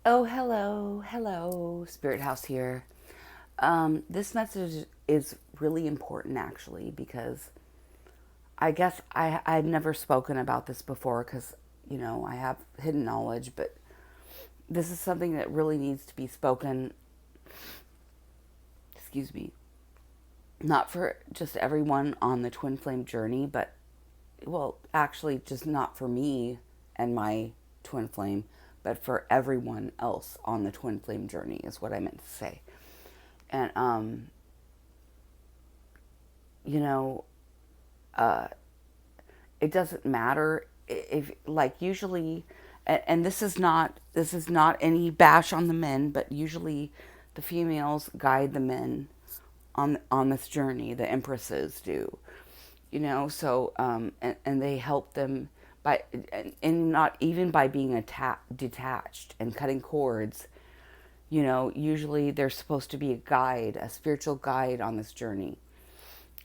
Oh, hello, Spirit House here. This message is really important actually because I guess I've never spoken about this before because, I have hidden knowledge, but this is something that really needs to be spoken, excuse me, not for just everyone on the twin flame journey, but, well, actually, just not for me and my twin flame, but for everyone else on the twin flame journey, is what I meant to say. And you know, it doesn't matter if, like, usually, and this is not any bash on the men, but usually the females guide the men on this journey. The empresses do, so and they help them by, and not even by being detached and cutting cords. Usually there's supposed to be a guide, a spiritual guide on this journey.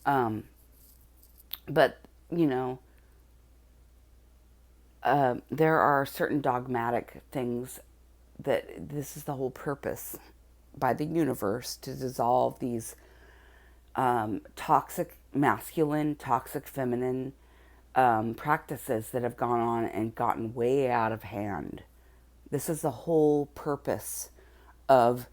But you know there are certain dogmatic things that this is the whole purpose by the universe to dissolve these toxic masculine, toxic feminine practices that have gone on and gotten way out of hand. This is the whole purpose of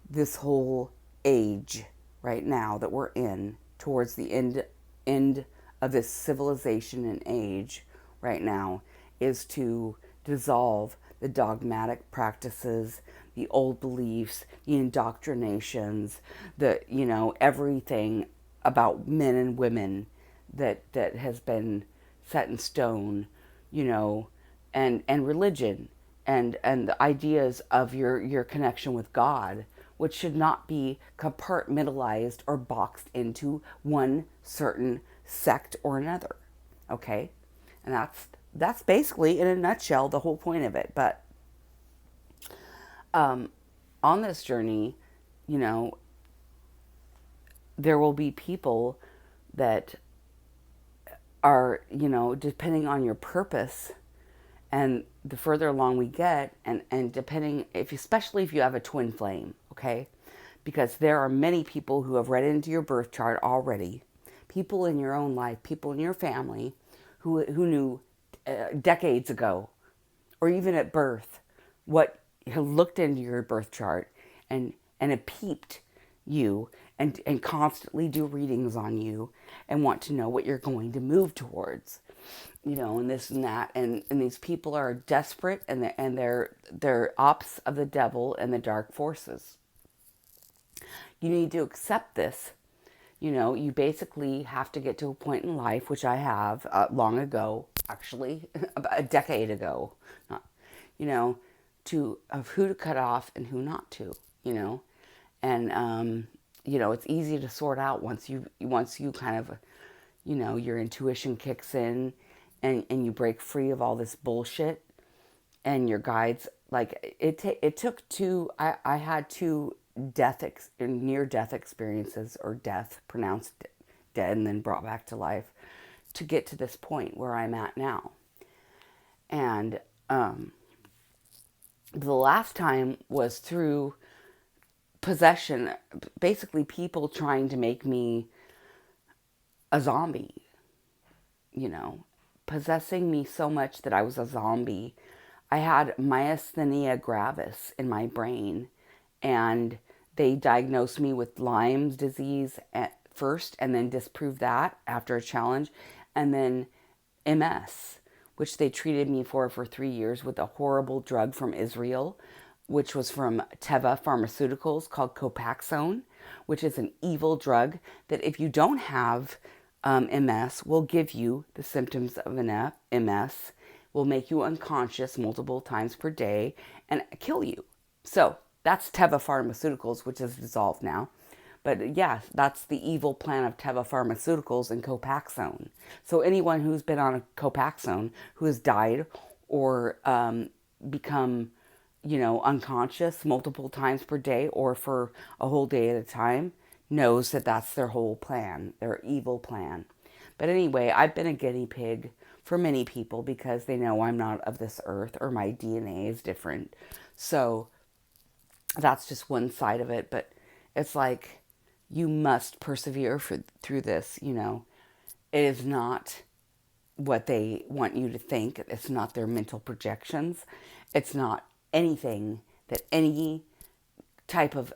this whole age right now that we're in, towards the end of this civilization and age right now, is to dissolve the dogmatic practices, the old beliefs, the indoctrinations, everything about men and women that has been set in stone, and religion and the ideas of your connection with God, which should not be compartmentalized or boxed into one certain sect or another. Okay? And that's basically, in a nutshell, the whole point of it. But on this journey, you know, there will be people that are, depending on your purpose, and the further along we get, and depending, if especially if you have a twin flame, okay, because there are many people who have read into your birth chart already, people in your own life, people in your family, who knew decades ago, or even at birth, what have looked into your birth chart and have peeped you, and constantly do readings on you and want to know what you're going to move towards, and this and that, and these people are desperate, and they're ops of the devil and the dark forces. You need to accept this. You basically have to get to a point in life, which I have long ago, actually, about a decade ago, not, you know, to of who to cut off and who not to, and it's easy to sort out once you kind of, your intuition kicks in, and you break free of all this bullshit, and your guides, like, it took two. I had two near death experiences, or death pronounced dead and then brought back to life, to get to this point where I'm at now. And the last time was through possession, basically people trying to make me a zombie, you know, possessing me so much that I was a zombie. I had myasthenia gravis in my brain, and they diagnosed me with Lyme's disease at first, and then disproved that after a challenge, and then MS, which they treated me for 3 years with a horrible drug from Israel, which was from Teva Pharmaceuticals, called Copaxone, which is an evil drug that, if you don't have MS, will give you the symptoms of an MS, will make you unconscious multiple times per day, and kill you. So that's Teva Pharmaceuticals, which is dissolved now. But yeah, that's the evil plan of Teva Pharmaceuticals and Copaxone. So anyone who's been on a Copaxone, who has died or become, unconscious multiple times per day or for a whole day at a time, knows that that's their whole plan, their evil plan. But anyway, I've been a guinea pig for many people because they know I'm not of this earth, or my DNA is different. So That's just one side of it, but it's like you must persevere through this, you know. It is not what they want you to think. It's not their mental projections. It's not anything that any type of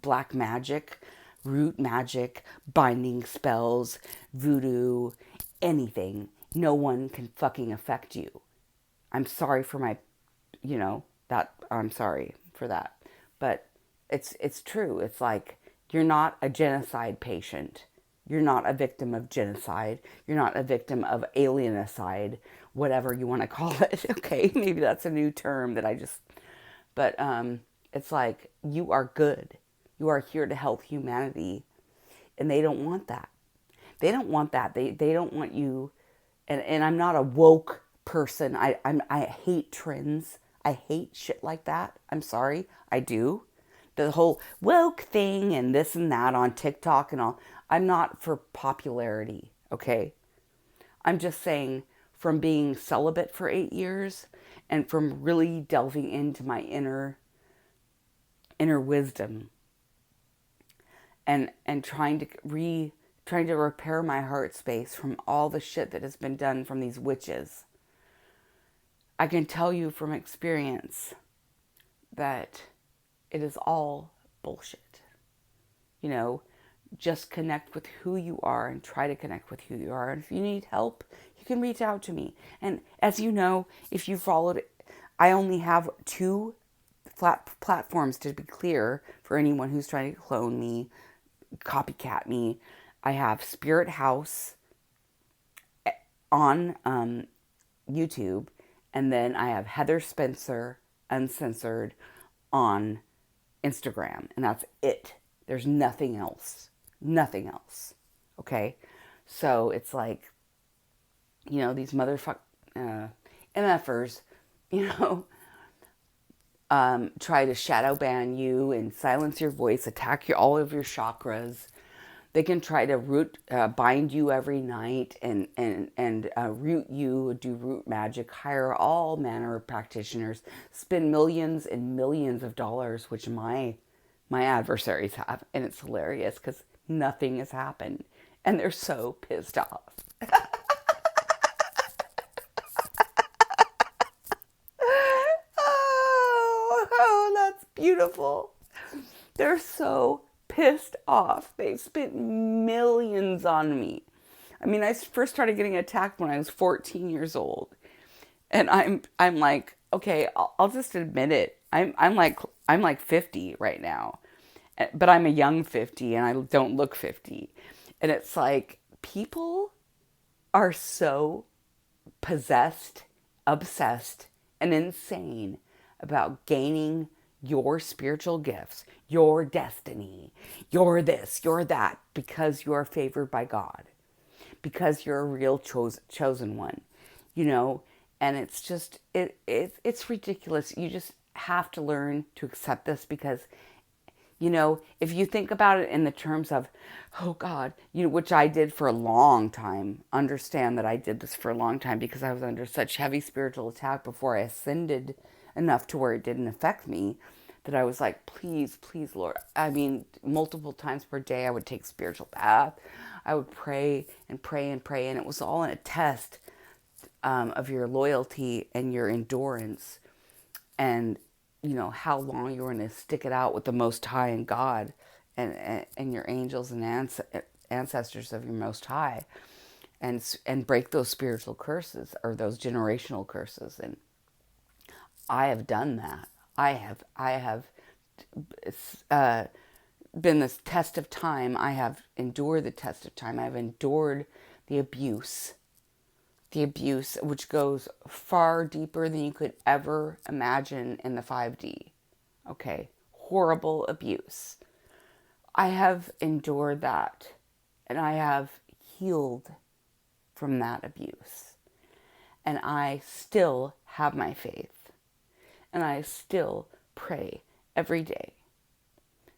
black magic, root magic, binding spells, voodoo, anything. No one can fucking affect you. I'm sorry for my, you know, that I'm sorry for that. But it's true. It's like you're not a genocide patient. You're not a victim of genocide. You're not a victim of alienicide, whatever you want to call it. Okay, maybe that's a new term that I just but it's like you are good. You are here to help humanity and they don't want that. They don't want that. They don't want you and I'm not a woke person. I hate trends. I hate shit like that. I'm sorry. I do. The whole woke thing and this and that on TikTok and all. I'm not for popularity, okay? I'm just saying from being celibate for 8 years and from really delving into my inner wisdom and trying to repair my heart space from all the shit that has been done from these witches. I can tell you from experience that it is all bullshit. You know, just connect with who you are and try to connect with who you are. And if you need help, you can reach out to me. And as you know, if you followed, I only have 2 flat platforms to be clear for anyone who's trying to clone me, copycat me. I have Spirit House on YouTube, and then I have Heather Spencer Uncensored on Instagram, and that's it. There's nothing else. Nothing else. Okay? So it's like, you know, these MFers, you know, try to shadow ban you and silence your voice, attack all of your chakras. They can try to bind you every night and root you, do root magic, hire all manner of practitioners, spend millions and millions of dollars, which my adversaries have, and it's hilarious because nothing has happened, and they're so pissed off. Oh, that's beautiful. They're so pissed off. They've spent millions on me. I mean, I first started getting attacked when I was 14 years old. And I'm like, okay, I'll just admit it. I'm like 50 right now. But I'm a young 50 and I don't look 50. And it's like people are so possessed, obsessed, and insane about gaining your spiritual gifts, your destiny, your this, your that, because you are favored by God, because you're a real chosen one, you know. And it's just it's ridiculous. You just have to learn to accept this because, you know, if you think about it in the terms of, oh God, you know, which I did for a long time, understand that I did this for a long time because I was under such heavy spiritual attack before I ascended enough to where it didn't affect me, that I was like, please, please, Lord. I mean, multiple times per day, I would take spiritual bath. I would pray and pray and pray, and it was all in a test of your loyalty and your endurance and, you know, how long you were going to stick it out with the Most High and God and your angels and ancestors of your Most High, and break those spiritual curses or those generational curses. And I have done that. I have been this test of time. I have endured the test of time. I've endured the abuse, which goes far deeper than you could ever imagine in the 5D. Okay, horrible abuse. I have endured that, and I have healed from that abuse. And I still have my faith, and I still pray every day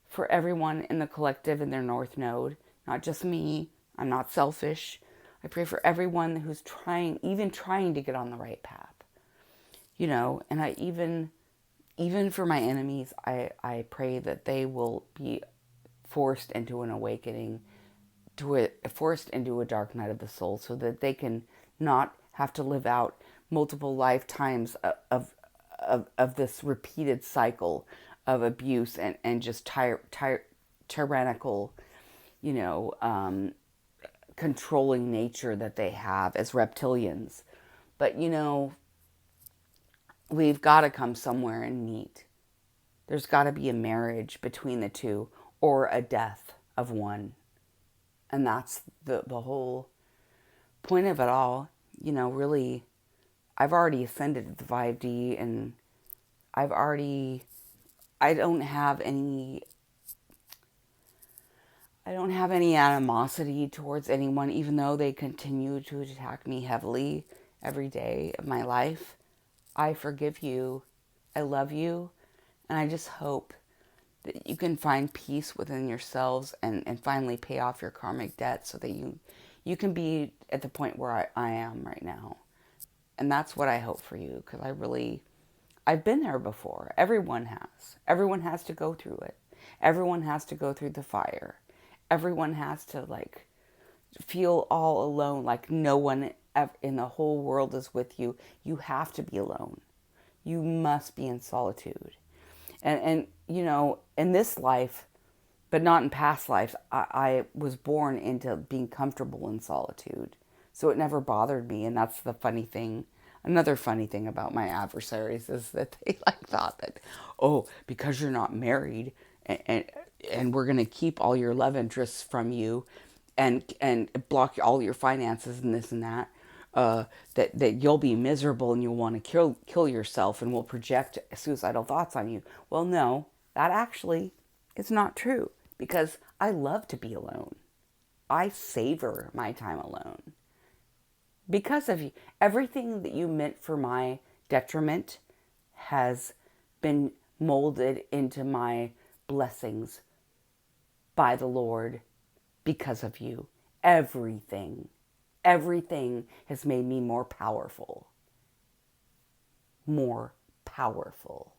for everyone in the collective in their North Node, not just me. I'm not selfish. I pray for everyone who's trying to get on the right path, you know, and I even even for my enemies, I pray that they will be forced into an awakening, forced into a dark night of the soul, so that they can not have to live out multiple lifetimes of this repeated cycle of abuse and just tyrannical, you know, controlling nature that they have as reptilians. But, you know, we've got to come somewhere and meet. There's got to be a marriage between the two or a death of one. And that's the whole point of it all. You know, really, I've already ascended to the 5D, and I've already, I don't have any, I don't have any animosity towards anyone, even though they continue to attack me heavily every day of my life. I forgive you. I love you. And I just hope that you can find peace within yourselves and finally pay off your karmic debt so that you can be at the point where I am right now. And that's what I hope for you, because I've been there before. Everyone has. Everyone has to go through it. Everyone has to go through the fire. Everyone has to, like, feel all alone, like no one in the whole world is with you. You have to be alone. You must be in solitude. And you know, in this life, but not in past lives, I was born into being comfortable in solitude. So it never bothered me. And that's the funny thing. Another funny thing about my adversaries is that they like thought that, oh, because you're not married and, and we're going to keep all your love interests from you and block all your finances and this and that, that you'll be miserable and you'll want to kill yourself and will project suicidal thoughts on you. Well, no, that actually is not true, because I love to be alone. I savor my time alone. Because of you, everything that you meant for my detriment has been molded into my blessings by the Lord because of you. Everything has made me more powerful. More powerful.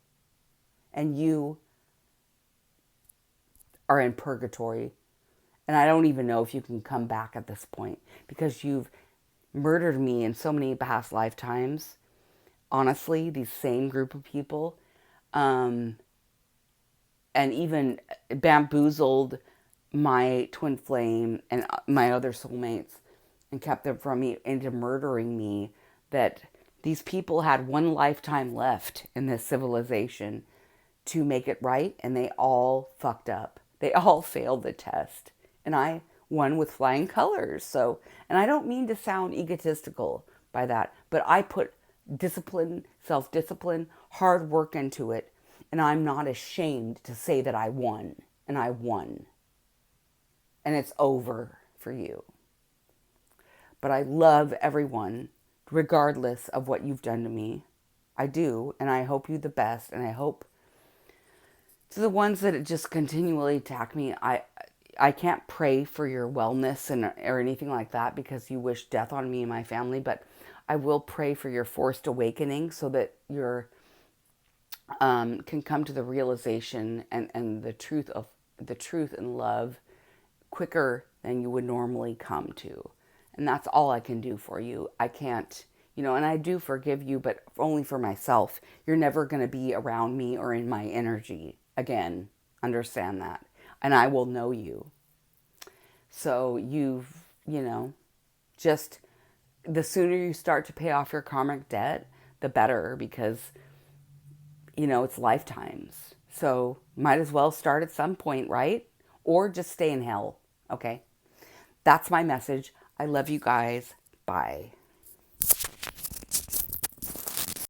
And you are in purgatory. And I don't even know if you can come back at this point, because you've murdered me in so many past lifetimes. Honestly, these same group of people. And even bamboozled my twin flame and my other soulmates and kept them from me into murdering me, that these people had one lifetime left in this civilization to make it right, and they all fucked up. They all failed the test. And I won with flying colors. So, and I don't mean to sound egotistical by that, but I put discipline, self-discipline, hard work into it, and I'm not ashamed to say that I won. And I won. And it's over for you. But I love everyone, regardless of what you've done to me. I do, and I hope you the best, and I hope to the ones that just continually attack me, I can't pray for your wellness or anything like that, because you wish death on me and my family, but I will pray for your forced awakening so that you're can come to the realization and the truth and love quicker than you would normally come to. And that's all I can do for you. I can't, and I do forgive you, but only for myself. You're never going to be around me or in my energy again. Understand that. And I will know you. So just the sooner you start to pay off your karmic debt, the better, because, it's lifetimes. So might as well start at some point, right? Or just stay in hell. Okay. That's my message. I love you guys. Bye.